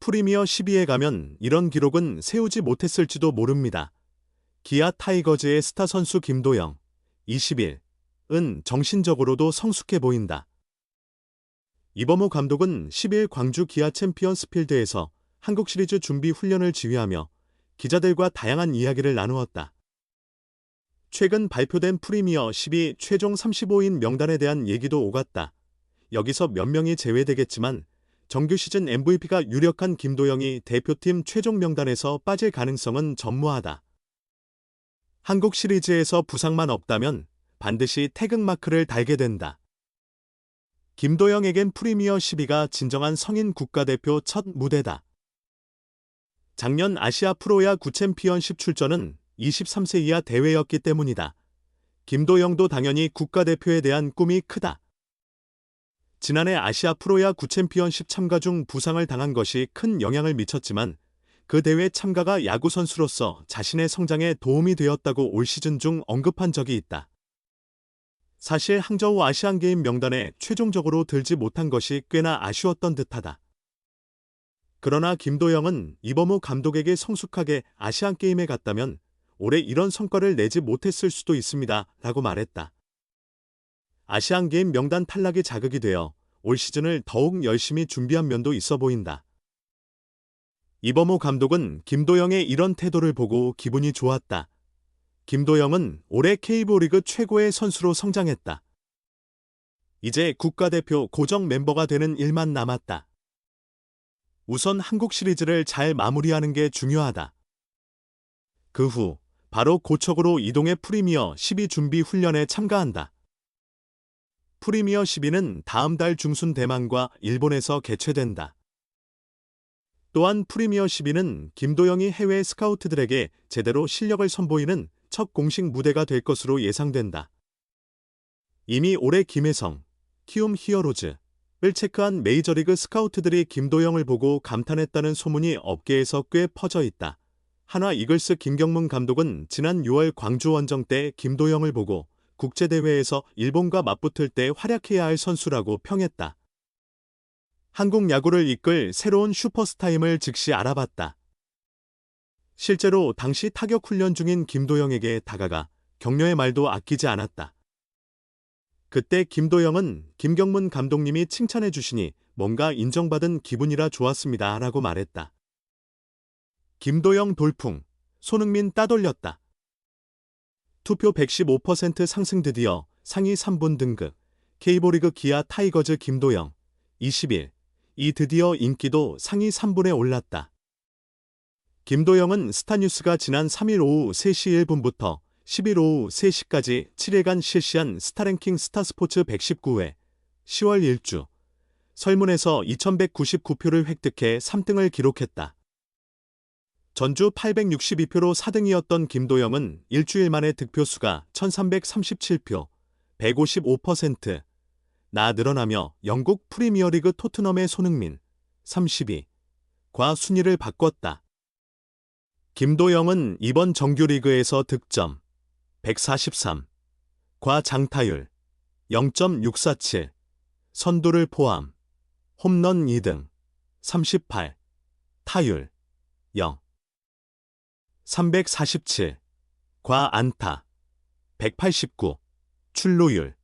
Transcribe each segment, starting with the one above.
프리미어 12에 가면 이런 기록은 세우지 못했을지도 모릅니다. 기아 타이거즈의 스타 선수 김도영, 20일,은 정신적으로도 성숙해 보인다. 이범호 감독은 10일 광주 기아 챔피언스 필드에서 한국 시리즈 준비 훈련을 지휘하며 기자들과 다양한 이야기를 나누었다. 최근 발표된 프리미어 12 최종 35인 명단에 대한 얘기도 오갔다. 여기서 몇 명이 제외되겠지만 정규 시즌 MVP가 유력한 김도영이 대표팀 최종 명단에서 빠질 가능성은 전무하다. 한국 시리즈에서 부상만 없다면 반드시 태극마크를 달게 된다. 김도영에겐 프리미어 12가 진정한 성인 국가대표 첫 무대다. 작년 아시아 프로야 구챔피언십 출전은 23세 이하 대회였기 때문이다. 김도영도 당연히 국가대표에 대한 꿈이 크다. 지난해 아시아 프로야 구챔피언십 참가 중 부상을 당한 것이 큰 영향을 미쳤지만 그 대회 참가가 야구선수로서 자신의 성장에 도움이 되었다고 올 시즌 중 언급한 적이 있다. 사실 항저우 아시안게임 명단에 최종적으로 들지 못한 것이 꽤나 아쉬웠던 듯하다. 그러나 김도영은 이범호 감독에게 성숙하게 아시안게임에 갔다면 올해 이런 성과를 내지 못했을 수도 있습니다. 라고 말했다. 아시안게임 명단 탈락이 자극이 되어 올 시즌을 더욱 열심히 준비한 면도 있어 보인다. 이범호 감독은 김도영의 이런 태도를 보고 기분이 좋았다. 김도영은 올해 KBO 리그 최고의 선수로 성장했다. 이제 국가대표 고정 멤버가 되는 일만 남았다. 우선 한국 시리즈를 잘 마무리하는 게 중요하다. 그 후 바로 고척으로 이동해 프리미어 12 준비 훈련에 참가한다. 프리미어 12는 다음 달 중순 대만과 일본에서 개최된다. 또한 프리미어 12는 김도영이 해외 스카우트들에게 제대로 실력을 선보이는 첫 공식 무대가 될 것으로 예상된다. 이미 올해 김혜성, 키움 히어로즈를 체크한 메이저리그 스카우트들이 김도영을 보고 감탄했다는 소문이 업계에서 꽤 퍼져 있다. 한화 이글스 김경문 감독은 지난 6월 광주 원정 때 김도영을 보고 국제대회에서 일본과 맞붙을 때 활약해야 할 선수라고 평했다. 한국 야구를 이끌 새로운 슈퍼스타임을 즉시 알아봤다. 실제로 당시 타격 훈련 중인 김도영에게 다가가 격려의 말도 아끼지 않았다. 그때 김도영은 김경문 감독님이 칭찬해 주시니 뭔가 인정받은 기분이라 좋았습니다. 라고 말했다. 김도영 돌풍, 손흥민 따돌렸다. 투표 115% 상승 드디어 상위 3분 등극, KBO 리그 기아 타이거즈 김도영, 20일, 이 드디어 인기도 상위 3분에 올랐다. 김도영은 스타뉴스가 지난 3일 오후 3시 1분부터 10일 오후 3시까지 7일간 실시한 스타랭킹 스타스포츠 119회 10월 1주 설문에서 2199표를 획득해 3등을 기록했다. 전주 862표로 4등이었던 김도영은 일주일 만에 득표수가 1337표, 155%, 나 늘어나며 영국 프리미어리그 토트넘의 손흥민, 32과 순위를 바꿨다. 김도영은 이번 정규리그에서 득점 143과 장타율 0.647, 선두를 포함 홈런 2등 38, 타율 0, 347과 안타 189, 출루율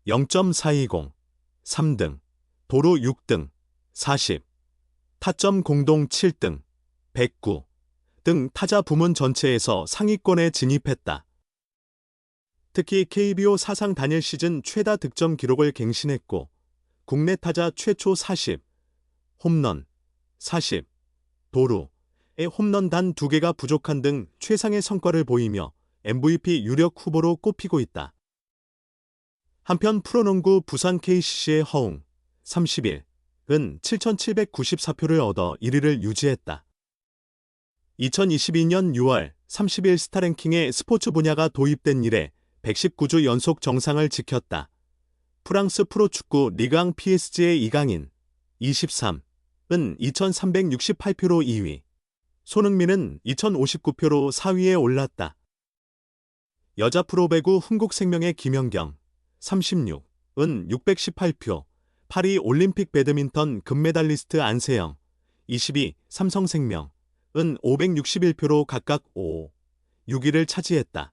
0.420, 3등, 도루 6등 40, 타점 공동 7등 109 등 타자 부문 전체에서 상위권에 진입했다. 특히 KBO 사상 단일 시즌 최다 득점 기록을 갱신했고 국내 타자 최초 40, 홈런 40, 도루에 홈런 단 2개가 부족한 등 최상의 성과를 보이며 MVP 유력 후보로 꼽히고 있다. 한편 프로농구 부산 KCC의 허웅, 30일, 은 7,794표를 얻어 1위를 유지했다. 2022년 6월 30일 스타랭킹에 스포츠 분야가 도입된 이래 119주 연속 정상을 지켰다. 프랑스 프로축구 리강 PSG의 이강인, 23, 은 2,368표로 2위, 손흥민은 2,059표로 4위에 올랐다. 여자 프로배구 흥국생명의 김연경, 36, 은 618표, 파리 올림픽 배드민턴 금메달리스트 안세영, 22, 삼성생명은 561표로 각각 5, 6위를 차지했다.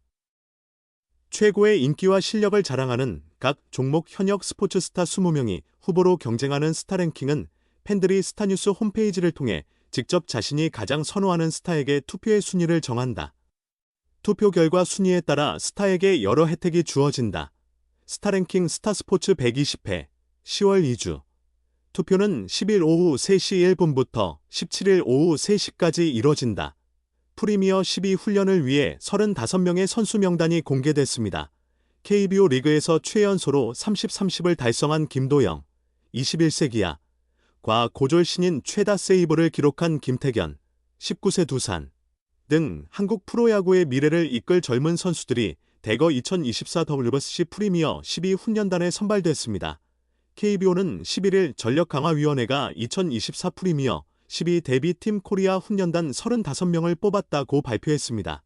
최고의 인기와 실력을 자랑하는 각 종목 현역 스포츠 스타 20명이 후보로 경쟁하는 스타랭킹은 팬들이 스타뉴스 홈페이지를 통해 직접 자신이 가장 선호하는 스타에게 투표의 순위를 정한다. 투표 결과 순위에 따라 스타에게 여러 혜택이 주어진다. 스타랭킹 스타스포츠 120회 10월 2주 투표는 10일 오후 3시 1분부터 17일 오후 3시까지 이뤄진다. 프리미어 12 훈련을 위해 35명의 선수 명단이 공개됐습니다. KBO 리그에서 최연소로 30-30을 달성한 김도영, 21세기야. 과 고졸 신인 최다 세이브를 기록한 김태견, 19세 두산 등 한국 프로야구의 미래를 이끌 젊은 선수들이 대거 2024 WBC 프리미어 12 훈련단에 선발됐습니다. KBO는 11일 전력강화위원회가 2024 프리미어 12 데뷔팀 코리아 훈련단 35명을 뽑았다고 발표했습니다.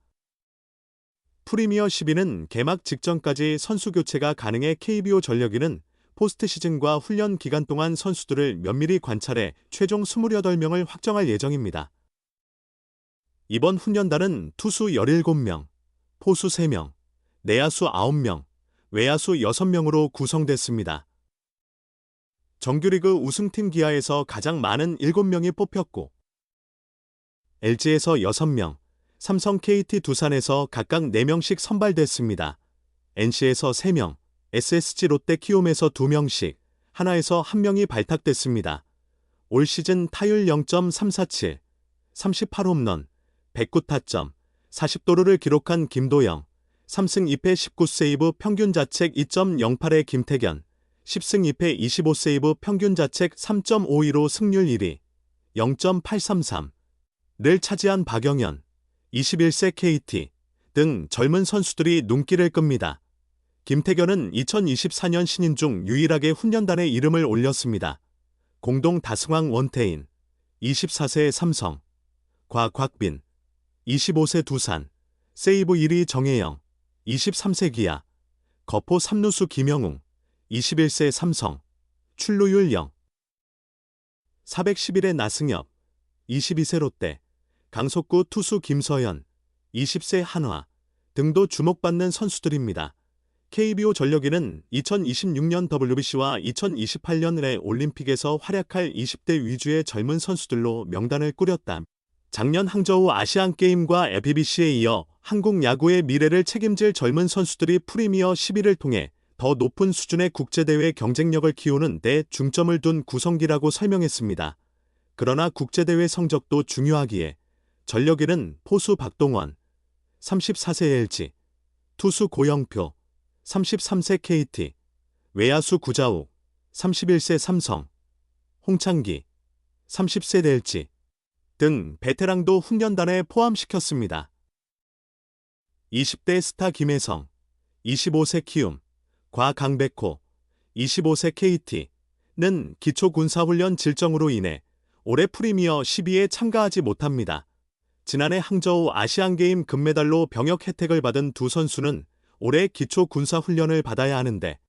프리미어 12는 개막 직전까지 선수 교체가 가능해 KBO 전력위는 포스트 시즌과 훈련 기간 동안 선수들을 면밀히 관찰해 최종 28명을 확정할 예정입니다. 이번 훈련단은 투수 17명, 포수 3명, 내야수 9명, 외야수 6명으로 구성됐습니다. 정규리그 우승팀 기아에서 가장 많은 7명이 뽑혔고 LG에서 6명, 삼성 KT 두산에서 각각 4명씩 선발됐습니다. NC에서 3명, SSG 롯데 키움에서 2명씩, 하나에서 1명이 발탁됐습니다. 올 시즌 타율 0.347, 38홈런, 109타점, 40도루를 기록한 김도영, 3승 2패 19세이브 평균 자책 2.08의 김태견, 10승 2패 25세이브 평균 자책 3.52로 승률 1위, 0.833를 차지한 박영현, 21세 KT 등 젊은 선수들이 눈길을 끕니다. 김태견은 2024년 신인 중 유일하게 훈련단에 이름을 올렸습니다. 공동 다승왕 원태인, 24세 삼성, 곽빈, 25세 두산, 세이브 1위 정혜영, 23세 기아, 거포 3루수 김영웅, 21세 삼성, 출루율 0, 411의 나승엽, 22세 롯데, 강속구 투수 김서현, 20세 한화 등도 주목받는 선수들입니다. KBO 전력위는 2026년 WBC와 2028년의 올림픽에서 활약할 20대 위주의 젊은 선수들로 명단을 꾸렸다. 작년 항저우 아시안게임과 FBC에 이어 한국 야구의 미래를 책임질 젊은 선수들이 프리미어 11을 통해 더 높은 수준의 국제대회 경쟁력을 키우는 데 중점을 둔 구성기라고 설명했습니다. 그러나 국제대회 성적도 중요하기에 전력위는 포수 박동원, 34세 LG, 투수 고영표, 33세 KT, 외야수 구자욱, 31세 삼성, 홍창기, 30세 LG 등 베테랑도 훈련단에 포함시켰습니다. 20대 스타 김혜성, 25세 키움, 곽강백호, 25세 KT는 기초군사훈련 질정으로 인해 올해 프리미어 12에 참가하지 못합니다. 지난해 항저우 아시안게임 금메달로 병역 혜택을 받은 두 선수는 올해 기초군사훈련을 받아야 하는데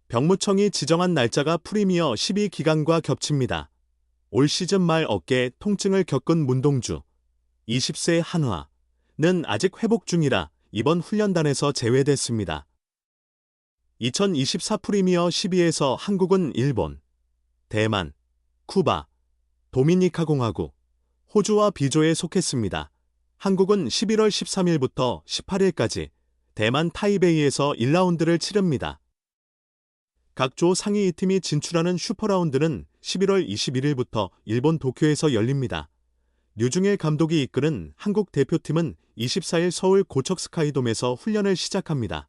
병무청이 지정한 날짜가 프리미어 12 기간과 겹칩니다. 올 시즌 말 어깨 통증을 겪은 문동주, 20세 한화는 아직 회복 중이라 이번 훈련단에서 제외됐습니다. 2024 프리미어 12에서 한국은 일본, 대만, 쿠바, 도미니카 공화국, 호주와 비조에 속했습니다. 한국은 11월 13일부터 18일까지 대만 타이베이에서 1라운드를 치릅니다. 각 조 상위 2팀이 진출하는 슈퍼라운드는 11월 21일부터 일본 도쿄에서 열립니다. 류중일 감독이 이끄는 한국 대표팀은 24일 서울 고척 스카이돔에서 훈련을 시작합니다.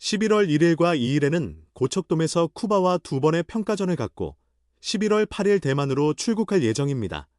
11월 1일과 2일에는 고척돔에서 쿠바와 2번의 평가전을 갖고 11월 8일 대만으로 출국할 예정입니다.